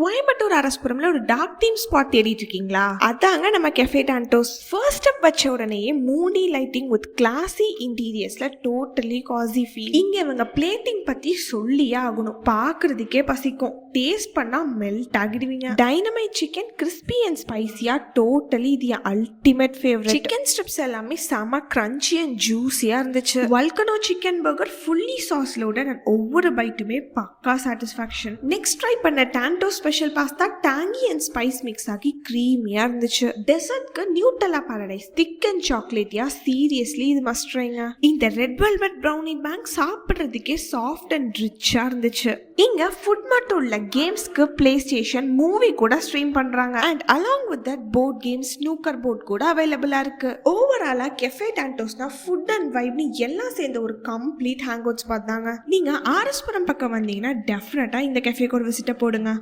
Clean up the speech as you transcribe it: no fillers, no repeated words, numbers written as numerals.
கோயம்புத்தூர் அரஸ்புரம்ல ஒரு dark theme spot தேடிட்டு இருக்கீங்களா? அதாங்க நம்ம கெஃபே டான்டோஸ். ஃபர்ஸ்ட் ஸ்டெப் வச்ச உடனேயே மூடி லைட்டிங் வித் கிளாசி இன்டீரியர்ஸ்ல டோட்டலி காசி ஃபீல். இங்க இவங்க பிளேட்டிங் பத்தி சொல்லியே ஆகணும். பாக்குறதுக்கே பசிக்கும், டேஸ்ட் பண்ணா மெல்ட் ஆகிடுவீங்க. டைனமைட் சிக்கன் கிறிஸ்பி அண்ட் ஸ்பைசியா, டோட்டலி இது அல்டிமேட் ஃபேவரட். சிக்கன் ஸ்ட்ரிப்ஸ் எல்லாமே செம கிரன்ச்சி அண்ட் ஜூஸியா இருந்துச்சு. Volcano chicken burger fully sauce loaded and ஒவ்வொரு பைட்டுமே பக்கா சாட்டிஸ்ஃபேக்ஷன். நெக்ஸ்ட் ட்ரை பண்ண Dantos special pasta tangy and spice mix ஆகி கிரீமியா இருந்துச்சு. டெசர்ட்க்கு நியூட்டெல்லா பாரடைஸ் திக் அண்ட் சாக்லேட்டியா, சீரியஸ்லி இது மஸ்ட் ட்ரைங்க. இந்த ரெட் வெல்வெட் ப்ரௌனி பேங்க் சாப்பிடுறதுக்கே சாஃப்ட் அண்ட் ரிச்சா இருந்துச்சு. இங்க ஃபுட் மட்டும் இல்ல, கேம்ஸ்க்கு பிளே ஸ்டேஷன், மூவி கூட ஸ்ட்ரீம் பண்றாங்க. And along with that board games, snooker board கூட அவைலபிளா இருக்கு. ஓவராலா கெஃபே டான்டோஸ்னா ஃபுட் அண்ட் வைப்னு எல்லாம் சேர்ந்த ஒரு கம்ப்ளீட் ஹேங் அவுட் ஸ்பாட் தாங்க. நீங்க ஆர்எஸ்புரம் பக்கம் வந்தீங்கன்னா டெஃபினட்டா இந்த கெஃபேக்கு ஒரு விசிட்ட போடுங்க.